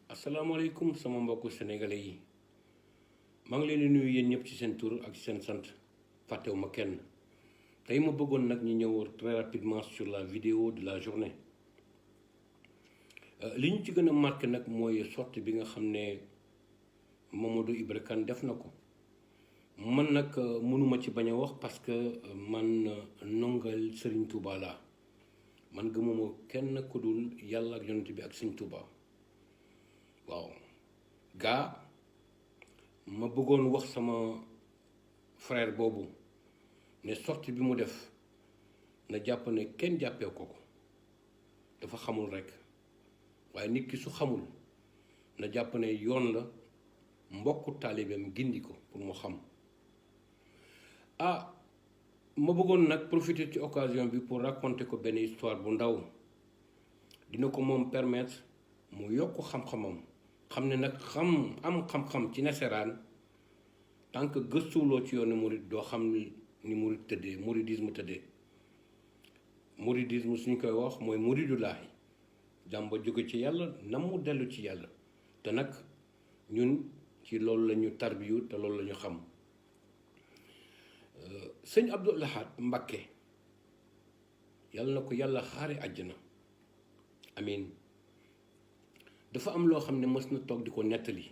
asalaamaaleykum sama mbokku sénégalais yi maa ngi leen di nuyu yéen ñëpp ci seen tur ak ci seen sant fàttewuma kenn tey ma bëggoon nag ñu ñëw très rapidement sur la vidéo de la journée li ñu ci gën a marqué nag mooy sortie bi nga xam ne Mamadou Ibra Kane def na ko man nag mënuma ci bañ a wax parce que man nongal Serigne Touba laa man gëmuma kenn ku dul yàlla ak yonent bi ak Serigne Touba. waaw gaa ma bëggoon wax sama frère boobu ne sortie bi mu def na jàpp ne kenn jàppee ko dafa xamul rekk waaye nit ki su xamul na jàpp ne yoon la mbokku taalibeem gindi ko pour mu xam ma bëggoon nag profiter ci occasion bi pour raconter ko benn histoire bu ndaw dina ko moom permettre mu yokk xam-xamam xam ne nag am xam-xam ci nasaraan tant que gëstuwuloo ci yoonu murid doo xam ni murid tëddee muridisme tëddee muridisme suñ koy wax mooy muridulaahi jàmba jóge ci yàlla nam mu dellu ci yàlla te nag ñun ci loolu la ñu tarbiyu te loolu la ñu xam sëñ Abdou Lahad Mbacké yàlla na ko yàlla xaare àjjana amiin dafa am loo xam ne mës na toog di ko nettali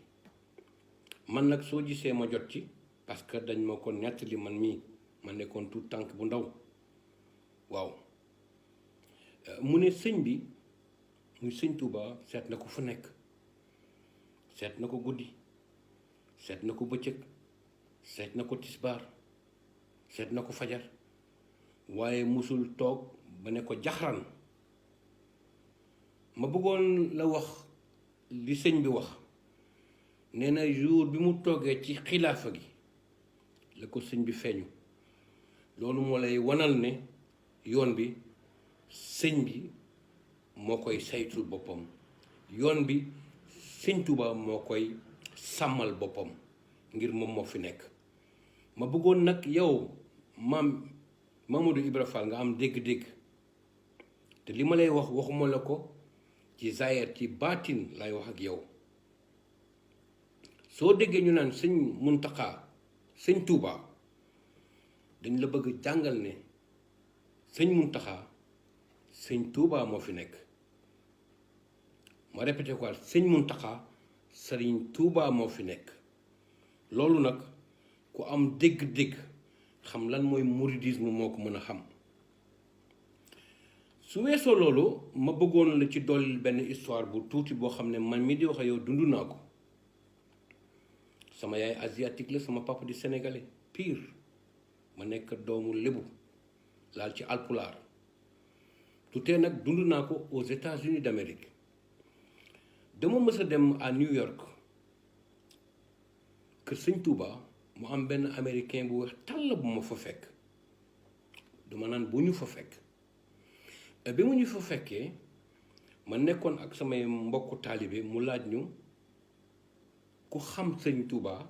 man nag soo gisee ma jot ci parce que dañ ma ko nettali man mii ma nekkoon tout tànk bu ndaw waaw mu ne sëñ bi muy sëñ Touba seet na ko fu nekk seet na ko guddi seet na ko bëccëg seet na ko tisbaar seet na ko fajar waaye musul toog ba ne ko jaxran ma bëggoon la wax li sëñ bi wax nee na jour bi mu toogee ci xilaafa gi la ko sëñ bi feeñu loolu moo lay wanal ne yoon bi sëñ bi moo koy saytul boppam yoon bi sëñ Tuuba moo koy sàmmal boppam ngir moom moo fi nekk ma bëggoon nag yow Mamadou Ibra Fall nga am dégg-dégg te li ma lay wax waxuma la ko ci zaahir ci baatin lay wax ak yow soo déggee ñu naan sëñ Muntaxa sëñ Touba dañ la bëgg jàngal ne sëñ Muntaxa sëñ Touba moo fi nekk ma répété quoi sëñ Muntaxa sëriñ Touba moo fi nekk loolu nag ku am dégg-dégg xam lan mooy mouridisme moo ko mën a xam su weesoo loolu ma bëggoon la ci dolli benn histoire bu tuuti boo xam ne man mi di wax yow dund naa ko sama yaay asiatique la sama papa di sénégalais pire ma nekk doomu lébu laal ci alpulaar tutee nag dund naa ko aux États-Unis d'Amérique dama mës a dem à New York kër sëñ Touba mu am benn américain bu weex tàll bu ma fa fekk duma naan bu ñu fa fekk bi mu ñu fa fekkee ma nekkoon ak samay mbokku taalibe mu laaj ñu ku xam sëñ Touba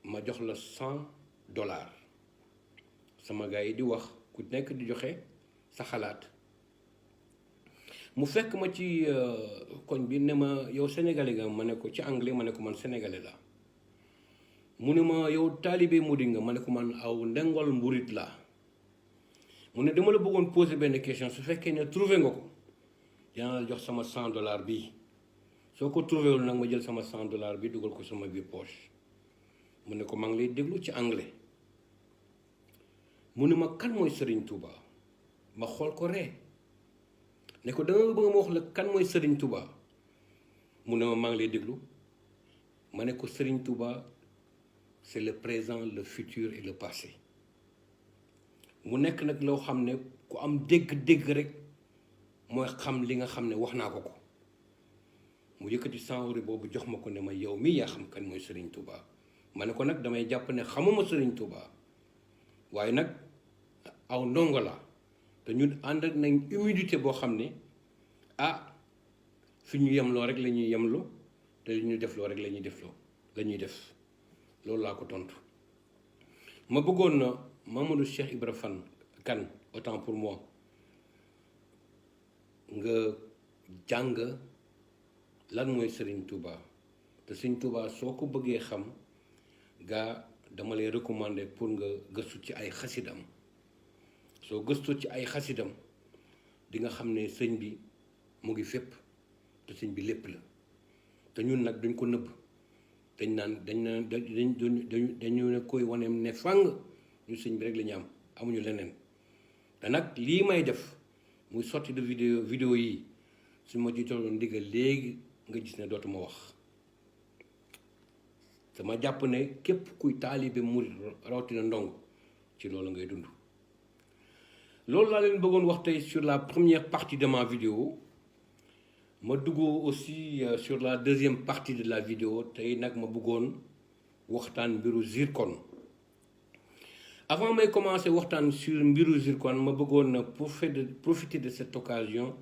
ma jox la $100 sama gars yi di wax ku nekk di joxe sa xalaat mu fekk ma ci koñ bi ne ma yow sénégalais nga ma ne ko ci anglais ma ne ko man sénégalais la mu ne ma yow taalibe murid nga ma ne ko man aw ndengol mburit la mu ne dama la bëggoon poser benn question su fekkee ne trouvé nga ko dinaa la jox sama $100 bii soo ko trouvé wul nag ma jël sama $100 bi dugal ko sama biir poche mu ne ko maa ngi lay déglu ci anglais mu ne ma kan mooy Serigne Touba ma xool ko ree ne ko dama bëgg ma wax la kan mooy Serigne Touba mu ne ma maa ngi lay déglu ma ne ko Serigne Touba c'est le présent le futur et le passé mu nekk nag loo xam ne ku am dégg-dégg rek mooy xam li nga xam ne wax naa ko ko mu yëkkati $100 boobu jox ma ko ne ma yow mii yaa xam kan mooy Serigne Touba ma ne ko nag damay jàpp ne xamuma Serigne Touba waaye nag aw ndongo la te ñun ànd ak nañ humilité boo xam ne fi ñu yemloo rek la ñuy yemloo te li ñu defloo rek la ñuy defloo la ñuy def loolu laa ko tontu ma bëggoon na Mamadou Cheikh Ibra Kane autant pour moi nga jàng lan mooy Serigne Touba te Serigne Touba soo ko bëggee xam gaa dama lay recommander pour nga gëstu ci ay xasidam soo gëstu ci ay xasidam di nga xam ne sëñ bi mu ngi fépp te sëñ bi lépp la te ñun nag duñ ko nëbb dañu ne koy wane ne fàng ñu sëñ bi rek la ñu am amuñu leneen te nag lii may def muy sorti de vidéo yi su ma ci joxoon ndigal léegi nga gis ne dootuma wax dama jàpp ne képp kuy taalibe murit rawatina ndong ci loolu ngay dund loolu laa leen bëggoon wax tey sur la première partie de ma vidéo ma dugg aussi sur la deuxième partie de la vidéo tey nag ma bëggoon waxtaan mbiru zircon avant may commencer waxtaan sur mbiru zircon ma bëggoon profiter de cette occasion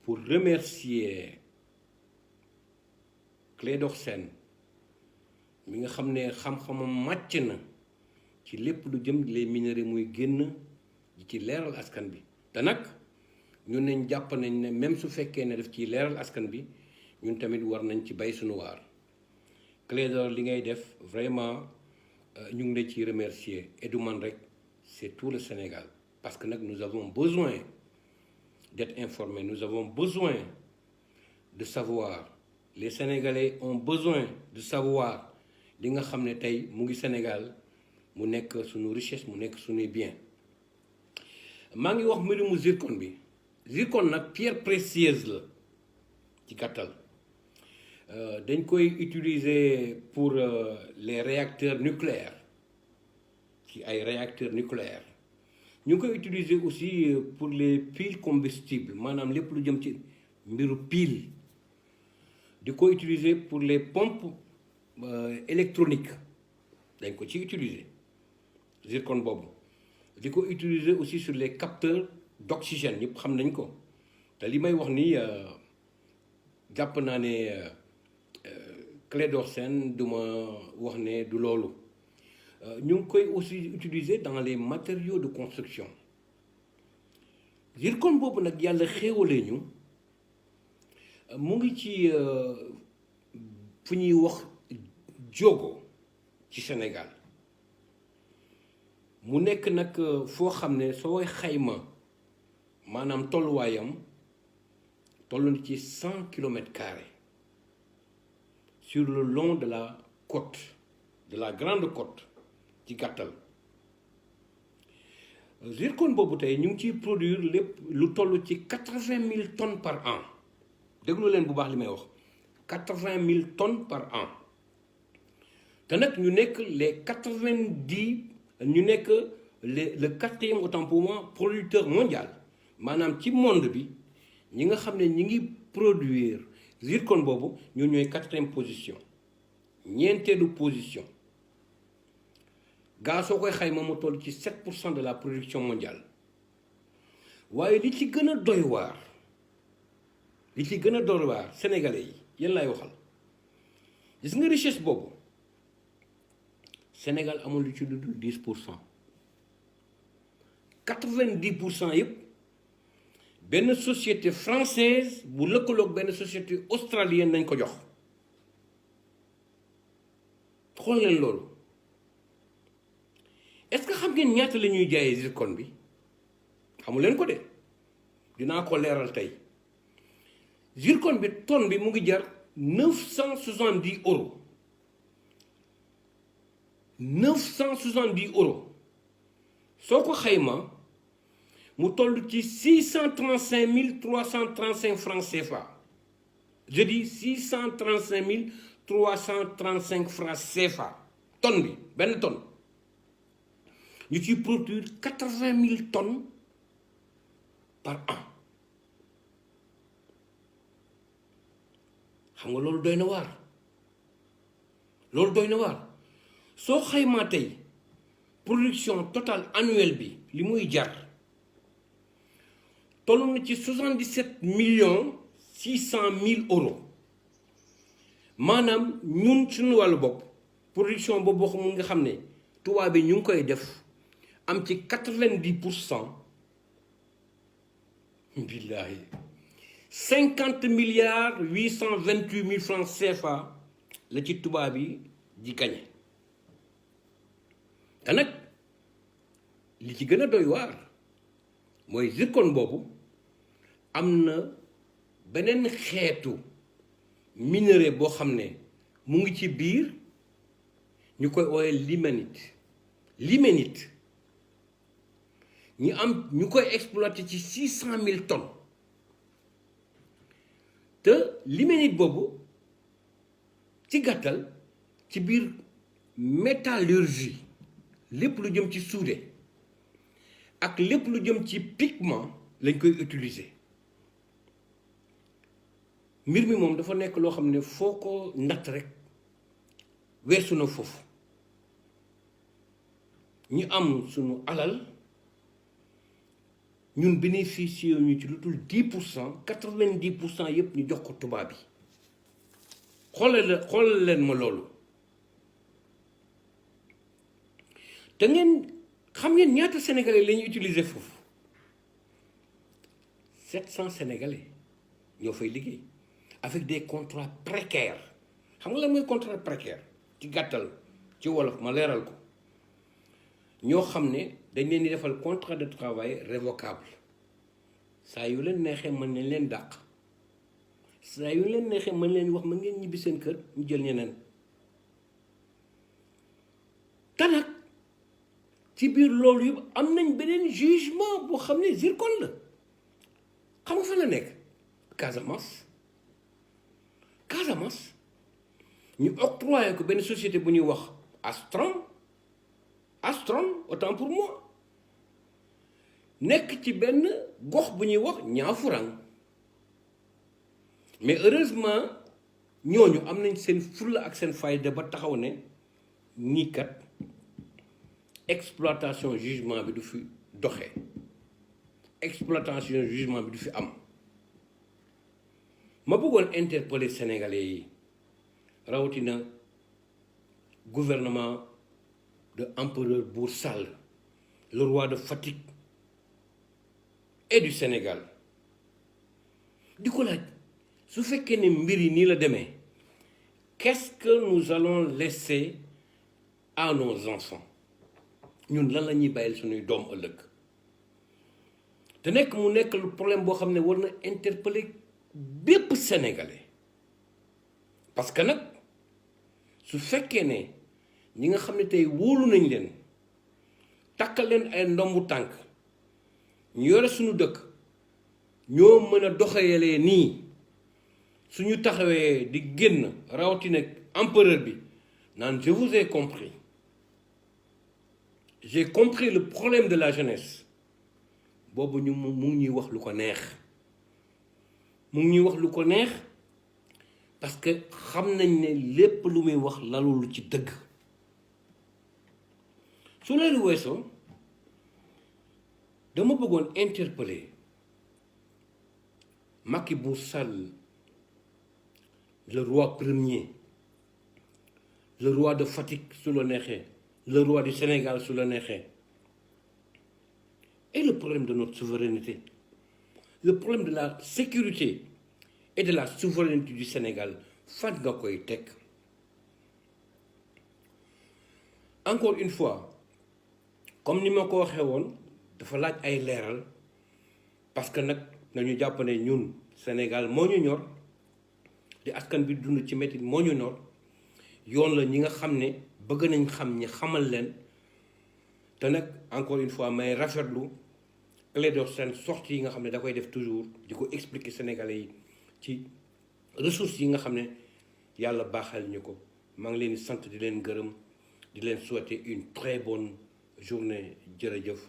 pour remercier Clédor Sène mi nga xam ne xam-xamam màcc na ci lépp lu jëm les minerais muy génn di ci leeral askan bi te nag ñun nañ jàpp nañ ne même su fekkee ne daf ciy leeral askan bi ñun tamit war nañ ci bay suñu waar Clédor li ngay def vraiment ñu ngi la ciy remercier et du man rek c'est tout le Sénégal parce que nag nous avons besoin d'être informés nous avons besoin de savoir les Sénégalais ont besoin de savoir li nga xam ne tey mu ngi Sénégal mu nekk suñu richesse mu nekk suñuy bien maa ngi wax mbirum zircon bi zircon nag pierre précieuse la ci gàttal dañ koy utiliser pour les réacteurs nucléaires ci ay réacteurs nucléaires ñu ngi koy utiliser aussi pour les piles combustibles maanaam lépp lu jëm ci mbiru pile di ko utiliser pour les pompes électroniques dañ ko ci utiliser zircon boobu di ko utiliser aussi sur les capteurs d'oxygène ñëpp xam nañ ko te li may wax ni jàpp naa ne Clédor Sène du ma wax ne du loolu ñu ngi koy aussi utiliser dans les matériaux de construction zircon boobu nag yàlla xéewalee ñu mu ngi ci fu ñuy wax Diogo ci Sénégal mu nekk nag foo xam ne sooy xayma maanaam tolluwaayam toll na ci 100 kilomètres carrés sur le long de la côte de la grande côte ci gàttal zircon boobu tey ñu ngi ciy produire lépp lu toll ci 80 000 tonnes par an déglu leen bu baax li may wax 80 000 tonnes par an te nag ñu nekk ñu nekk le quatrième autant pour moi producteur mondial maanaam ci monde bi ñi nga xam ne ñi ngi produire zircon boobu ñoo ñooy 4e position ñeenteelu position gaa soo koy xayma mu toll ci 7% de la production mondiale waaye li ci gën a doy waar sénégalais yi yéen laay waxal gis nga richesse boobu Sénégal amul lu ci lu dul 10% 90% yëpp benn société française bu lëkkaloog benn société australienne nañ ko jox xool leen loolu est-ce que xam ngeen ñaata la ñuy jaayee zircon bi xamu leen ko de dinaa ko leeral tey zircon bi tonne bi mu ngi jar 970 euros 970 euros soo ko xayma mu toll ci 635 335 francs CFA je dis 635 335 francs CFA tonne bi benn tonne ñu ciy produire 80 000 tonnes par an xam nga loolu doy na waar soo xaymaa tey production totale annuelle bi li muy jar toll na ci 77 600 000 euros maanaam ñun suñu wàllu bopp production boobu wax mu nga xam ne tubaab bi ñu ngi koy def am ci 90%. Billaahi 50 milliards 828 000 francs CFA la ci tubaab yi di gañe. te nag li ci gën a doy waar mooy zircon boobu am na beneen xeetu minerai boo xam ne mu ngi ci biir ñu koy ooyee limonite ñu koy exploité ci 600 000 tonnes te limonite boobu ci gàttal ci biir métallurgie lépp lu jëm ci soudé ak lépp lu jëm ci pigment lañ koy utiliser. mbir mi moom dafa nekk loo xam ne foo ko natt rek weesu na foofu. ñu am sunu alal ñun bénéficier ñu ci lu dul 10% 90% yëpp ñu jox ko tubaab bi. xoolal leen ma loolu. te ngeen xam ngeen ñaata sénégalais la ñuy utiliser foofu 700 sénégalais ñoo fay liggéey avec des contrats précaires. xam nga lan mooy contrat précaire ci gàttal ci wolof ma leeral ko. ñoo xam ne dañ leen di defal contrat de travail révocable saa yu leen neexee mën nañ leen dàq saa yu leen neexee mën leen wax mën ngeen ñibbi seen kër ñu jël ñeneen. te nag ci biir loolu yëpp am nañ beneen jugement boo xam ne zircon la xam nga fa la nekk Casamance ñu octroyé ko benn société bu ñuy wax Astron autant pour moi nekk ci benn gox bu ñuy wax Niafurang mais heureusement ñooñu am nañ seen fulla ak seen fayda ba taxaw ne ñii kat exploitation jugement bi du fi doxee exploitation jugement bi du fi am. ma bëggoon interpeller sénégalais yi rawatina gouvernement de empereur Bour Sall le roi de Fatick et du Sénégal di ko laaj su fekkee ne mbir yi nii la demee qu'est-ce que nous allons laisser à nos enfants ñun lan la ñuy bàyyil suñuy doom ëllëg te nekk mu nekk lu problème boo xam ne war na interpeller bépp sénégalais parce que nag su fekkee ne ñi nga xam ne tey wóolu nañ leen takkal leen ay ndombu tànk ñu yore suñu dëkk ñoo mën a doxalee nii suñu taxawee di génn rawatina empereur bi naan je vous ai compris j'ai compris le problème de la jeunesse boobu ñu mu ngi ñuy wax lu ko neex mu ngi ñuy wax lu ko neex parce que xam nañ ne lépp lu muy wax lalul ci dëgg. su loolu weesoo dama bëggoon interpeller Macky Bour Sall le roi premier le roi de Fatick su la neexee le roi du Sénégal su la neexee et le problème de notre souveraineté le problème de la sécurité et de la souveraineté du Sénégal fan nga koy teg. Encore une fois comme ni ma ko waxee woon dafa laaj ay leeral parce que nag nañu jàpp ne ñun Sénégal moo ñu ñor di askan bi dund ci métti moo ñu ñor yoon la ñi nga xam ne bëgg nañ xam ñi xamal leen te nag encore une fois may rafetlu Clédor Sène sortie yi nga xam ne da koy def toujours di ko expliquer Sénégalais yi ci ressources yi nga xam ne yàlla baaxal ñu ko maa ngi leen di sant di leen gërëm di leen souhaiter une très bonne journée jërëjëf.